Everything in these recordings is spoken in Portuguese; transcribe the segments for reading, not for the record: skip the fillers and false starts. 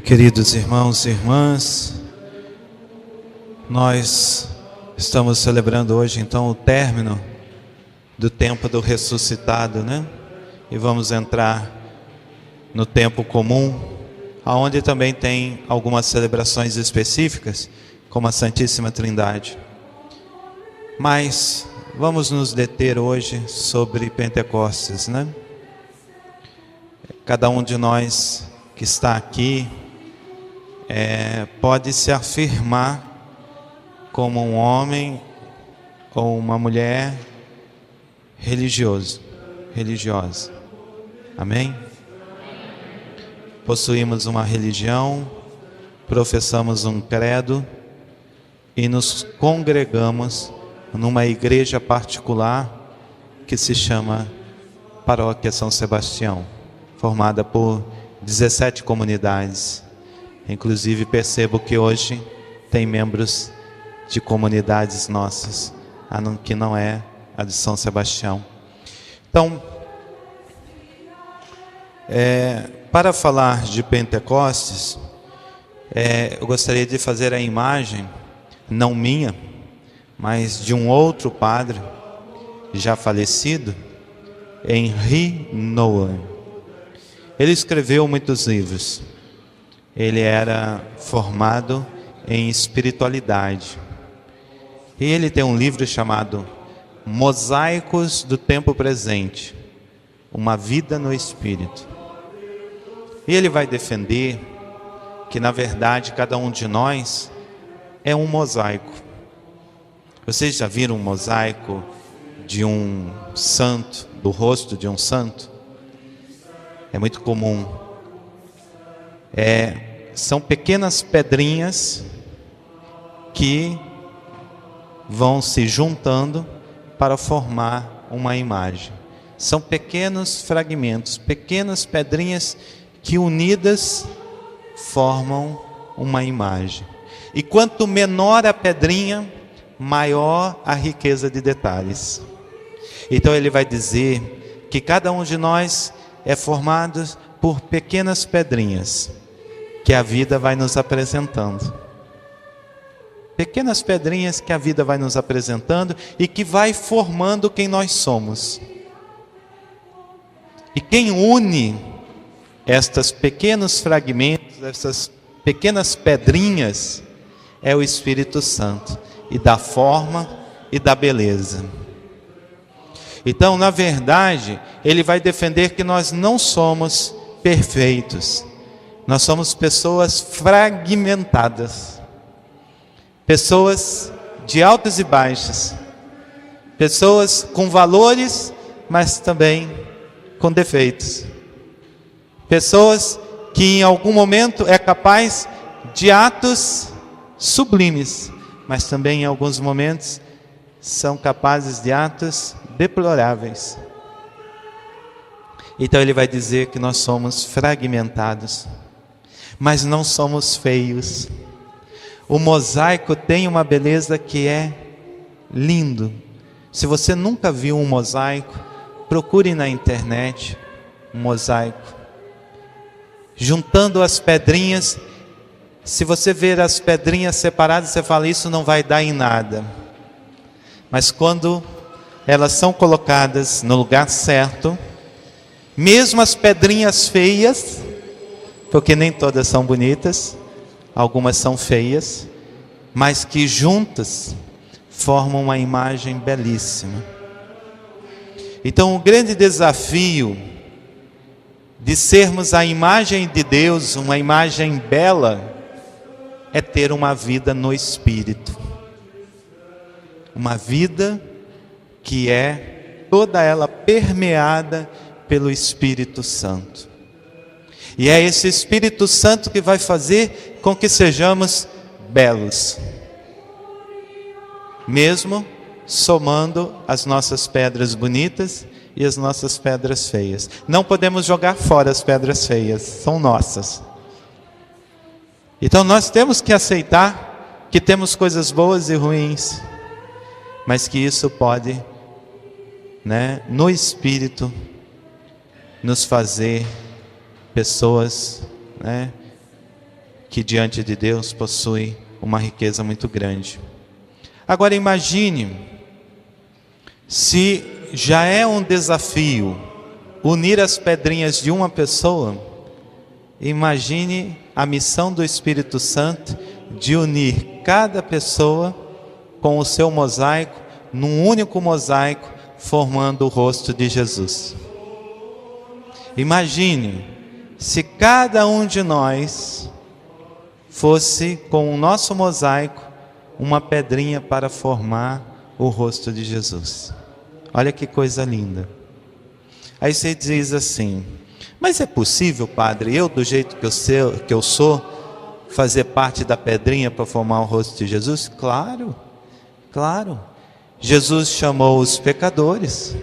Queridos irmãos e irmãs, nós estamos celebrando hoje então o término do tempo do ressuscitado, né? E vamos entrar no tempo comum, aonde também tem algumas celebrações específicas, como a Santíssima Trindade. Mas vamos nos deter hoje sobre Pentecostes, né? Cada um de nós que está aqui pode se afirmar como um homem ou uma mulher religiosa. Amém? Possuímos uma religião, professamos um credo e nos congregamos numa igreja particular que se chama Paróquia São Sebastião, formada por 17 comunidades. Inclusive percebo que hoje tem membros de comunidades nossas, que não é a de São Sebastião. Então, para falar de Pentecostes, eu gostaria de fazer a imagem, não minha, mas de um outro padre, já falecido, Henri Nouwen. Ele escreveu muitos livros. Ele era formado em espiritualidade. E ele tem um livro chamado Mosaicos do Tempo Presente, uma vida no Espírito. E ele vai defender que, na verdade, cada um de nós é um mosaico. Vocês já viram um mosaico de um santo, do rosto de um santo? É muito comum. São pequenas pedrinhas que vão se juntando para formar uma imagem. São pequenos fragmentos, pequenas pedrinhas que unidas formam uma imagem. E quanto menor a pedrinha, maior a riqueza de detalhes. Então ele vai dizer que cada um de nós é formado por pequenas pedrinhas que a vida vai nos apresentando. Pequenas pedrinhas que a vida vai nos apresentando e que vai formando quem nós somos. E quem une estes pequenos fragmentos, essas pequenas pedrinhas, é o Espírito Santo, e da forma e da beleza. Então, na verdade, ele vai defender que nós não somos perfeitos. Nós somos pessoas fragmentadas, pessoas de altas e baixas, pessoas com valores, mas também com defeitos, pessoas que em algum momento é capaz de atos sublimes, mas também em alguns momentos são capazes de atos deploráveis. Então ele vai dizer que nós somos fragmentados, mas não somos feios. O mosaico tem uma beleza que é lindo. Se você nunca viu um mosaico, procure na internet um mosaico. Juntando as pedrinhas, se você ver as pedrinhas separadas, você fala, isso não vai dar em nada. Mas quando elas são colocadas no lugar certo, mesmo as pedrinhas feias, porque nem todas são bonitas, algumas são feias, mas que juntas formam uma imagem belíssima. Então o grande desafio de sermos a imagem de Deus, uma imagem bela, é ter uma vida no Espírito. Uma vida que é toda ela permeada pelo Espírito Santo. E é esse Espírito Santo que vai fazer com que sejamos belos, mesmo somando as nossas pedras bonitas e as nossas pedras feias. Não podemos jogar fora as pedras feias, são nossas. Então nós temos que aceitar que temos coisas boas e ruins, mas que isso pode, no Espírito, nos fazer pessoas que diante de Deus possui uma riqueza muito grande. Agora imagine, se já é um desafio unir as pedrinhas de uma pessoa, imagine a missão do Espírito Santo de unir cada pessoa com o seu mosaico, num único mosaico, formando o rosto de Jesus. Imagine se cada um de nós fosse com o nosso mosaico uma pedrinha para formar o rosto de Jesus. Olha que coisa linda. Aí você diz assim: mas é possível, padre, eu do jeito que eu sou, fazer parte da pedrinha para formar o rosto de Jesus? Claro, claro. Jesus chamou os pecadores,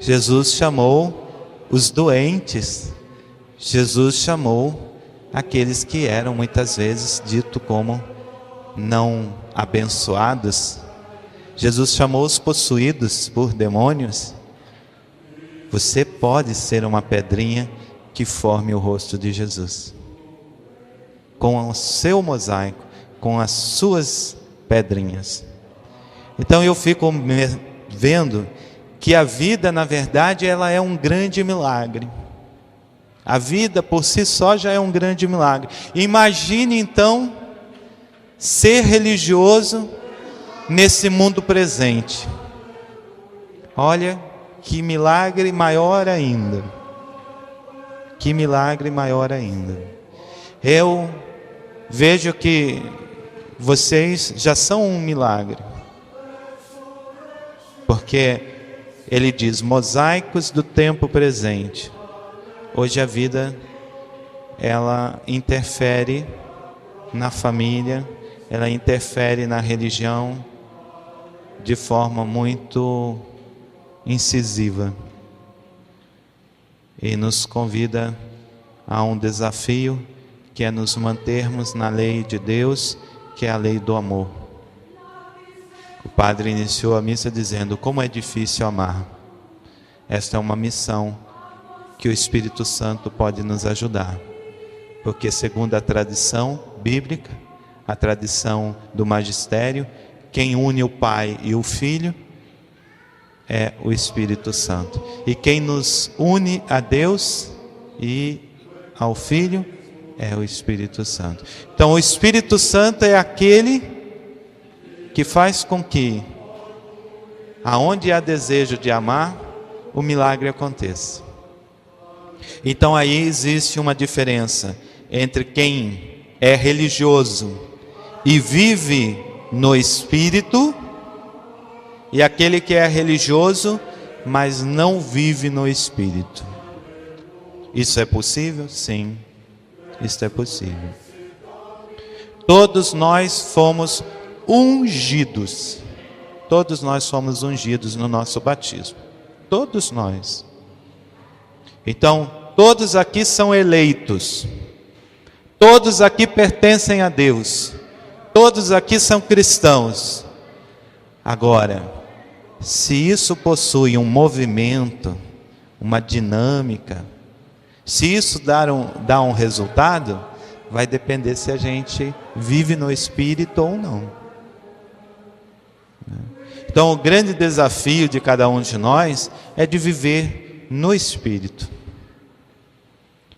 Jesus chamou os doentes, Jesus chamou aqueles que eram muitas vezes dito como não abençoados. Jesus chamou os possuídos por demônios. Você pode ser uma pedrinha que forme o rosto de Jesus, com o seu mosaico, com as suas pedrinhas. Então eu fico vendo que a vida, na verdade, ela é um grande milagre. A vida por si só já é um grande milagre. Imagine então ser religioso nesse mundo presente. Olha que milagre maior ainda. Que milagre maior ainda. Eu vejo que vocês já são um milagre. Porque ele diz: mosaicos do tempo presente. Hoje a vida, ela interfere na família, ela interfere na religião de forma muito incisiva. E nos convida a um desafio, que é nos mantermos na lei de Deus, que é a lei do amor. O padre iniciou a missa dizendo: como é difícil amar. Esta é uma missão que o Espírito Santo pode nos ajudar. Porque segundo a tradição bíblica, a tradição do magistério, quem une o Pai e o Filho é o Espírito Santo. E quem nos une a Deus e ao Filho é o Espírito Santo. Então o Espírito Santo é aquele que faz com que, aonde há desejo de amar, o milagre aconteça. Então aí existe uma diferença entre quem é religioso e vive no Espírito, e aquele que é religioso, mas não vive no Espírito. Isso é possível? Sim, isso é possível. Todos nós fomos ungidos. Todos nós fomos ungidos no nosso batismo. Todos nós. Então, todos aqui são eleitos. Todos aqui pertencem a Deus. Todos aqui são cristãos. Agora, se isso possui um movimento, uma dinâmica, se isso dá um resultado, vai depender se a gente vive no Espírito ou não. Então, o grande desafio de cada um de nós é de viver no Espírito.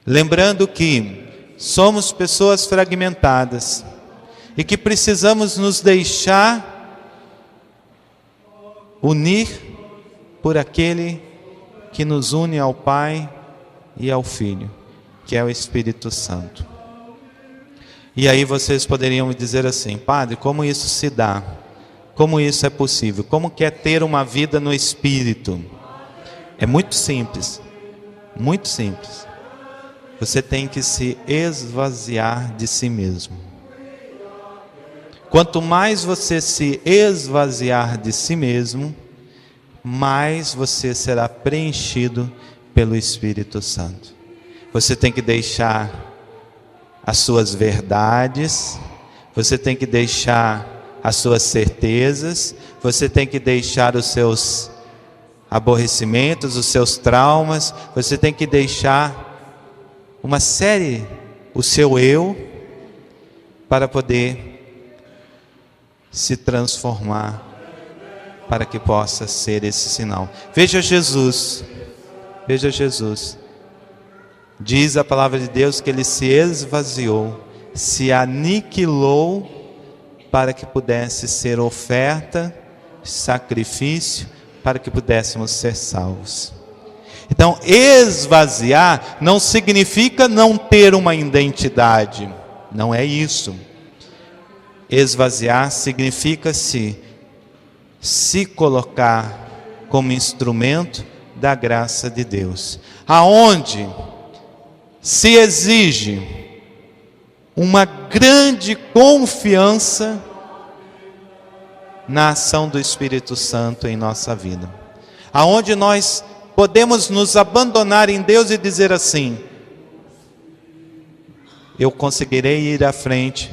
Lembrando que somos pessoas fragmentadas e que precisamos nos deixar unir por aquele que nos une ao Pai e ao Filho, que é o Espírito Santo. E aí vocês poderiam me dizer assim: padre, como isso se dá? Como isso é possível? Como que é ter uma vida no Espírito? É muito simples, muito simples. Você tem que se esvaziar de si mesmo. Quanto mais você se esvaziar de si mesmo, mais você será preenchido pelo Espírito Santo. Você tem que deixar as suas verdades, você tem que deixar as suas certezas, você tem que deixar os seus aborrecimentos, os seus traumas, você tem que deixar uma série, o seu eu, para poder se transformar, para que possa ser esse sinal. Veja Jesus, veja Jesus. Diz a palavra de Deus que ele se esvaziou, se aniquilou para que pudesse ser oferta, sacrifício, para que pudéssemos ser salvos. Então, esvaziar não significa não ter uma identidade, não é isso. Esvaziar significa se colocar como instrumento da graça de Deus, aonde se exige uma grande confiança na ação do Espírito Santo em nossa vida, aonde nós podemos nos abandonar em Deus e dizer assim: eu conseguirei ir à frente,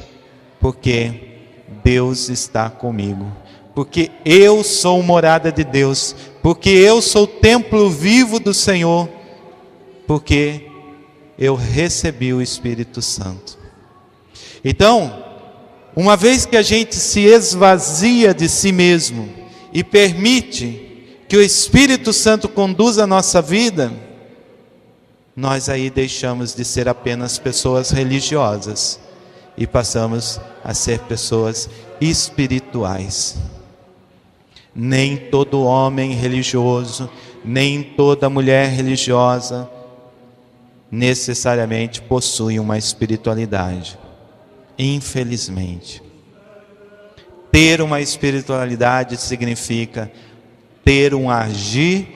porque Deus está comigo, porque eu sou morada de Deus, porque eu sou templo vivo do Senhor, porque eu recebi o Espírito Santo. Então, uma vez que a gente se esvazia de si mesmo e permite que o Espírito Santo conduza a nossa vida, nós aí deixamos de ser apenas pessoas religiosas e passamos a ser pessoas espirituais. Nem todo homem religioso, nem toda mulher religiosa necessariamente possui uma espiritualidade. Infelizmente. Ter uma espiritualidade significa ter um agir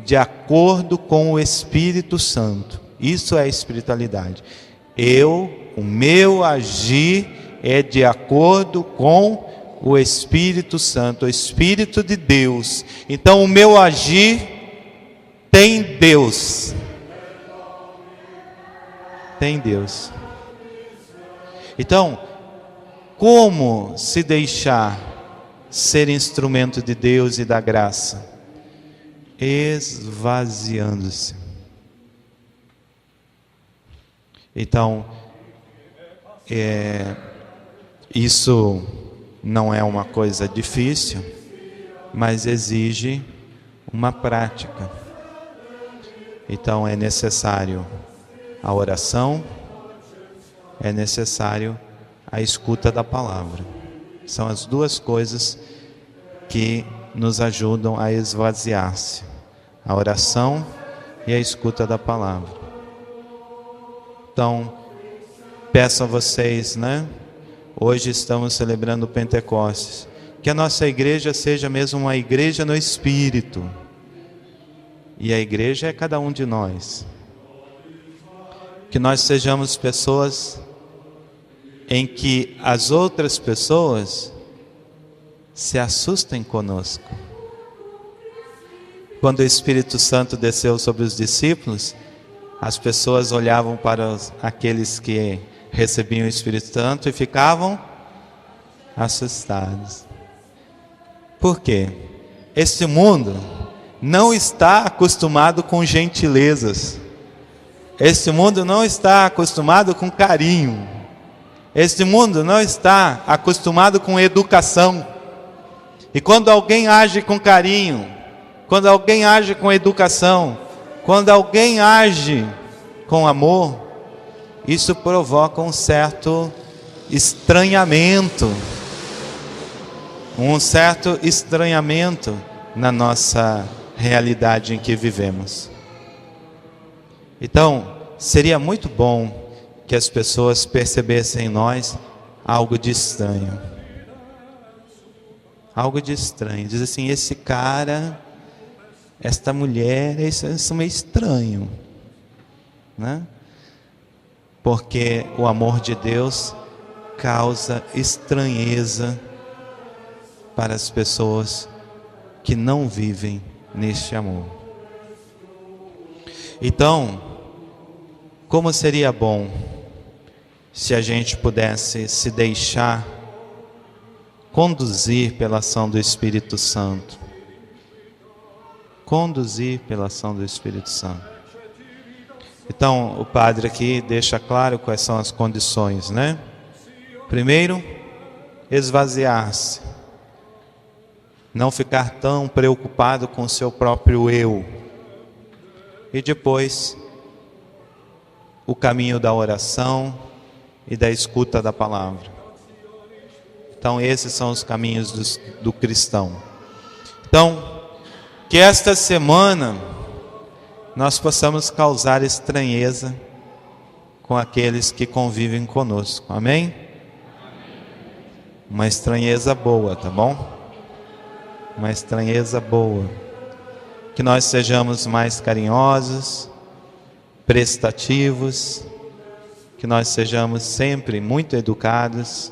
de acordo com o Espírito Santo. Isso é espiritualidade. O meu agir é de acordo com o Espírito Santo, o Espírito de Deus. Então o meu agir tem Deus. Tem Deus. Então, como se deixar ser instrumento de Deus e da graça? Esvaziando-se. Então, isso não é uma coisa difícil, mas exige uma prática. Então é necessário a oração, é necessário a escuta da palavra. São as duas coisas que nos ajudam a esvaziar-se: a oração e a escuta da palavra. Então, peço a vocês, hoje estamos celebrando o Pentecostes, que a nossa igreja seja mesmo uma igreja no Espírito. E a igreja é cada um de nós. Que nós sejamos pessoas em que as outras pessoas se assustem conosco. Quando o Espírito Santo desceu sobre os discípulos, as pessoas olhavam para aqueles que recebiam o Espírito Santo e ficavam assustados. Por quê? Este mundo não está acostumado com gentilezas. Este mundo não está acostumado com carinho. Este mundo não está acostumado com educação. E quando alguém age com carinho, quando alguém age com educação, quando alguém age com amor, isso provoca um certo estranhamento. Um certo estranhamento na nossa realidade em que vivemos. Então, seria muito bom que as pessoas percebessem em nós algo de estranho. Algo de estranho. Diz assim: esse cara, esta mulher, isso é meio estranho, Porque o amor de Deus causa estranheza para as pessoas que não vivem neste amor. Então, como seria bom se a gente pudesse se deixar conduzir pela ação do Espírito Santo. Conduzir pela ação do Espírito Santo. Então, o padre aqui deixa claro quais são as condições, Primeiro, esvaziar-se. Não ficar tão preocupado com o seu próprio eu. E depois, o caminho da oração e da escuta da palavra. Então, esses são os caminhos do cristão. Então, que esta semana nós possamos causar estranheza com aqueles que convivem conosco. Amém? Uma estranheza boa, tá bom? Uma estranheza boa. Que nós sejamos mais carinhosos, prestativos, que nós sejamos sempre muito educados,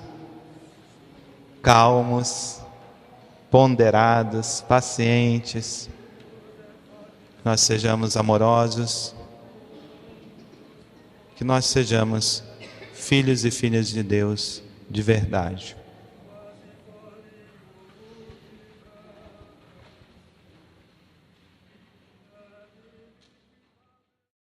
calmos, ponderados, pacientes, que nós sejamos amorosos, que nós sejamos filhos e filhas de Deus de verdade.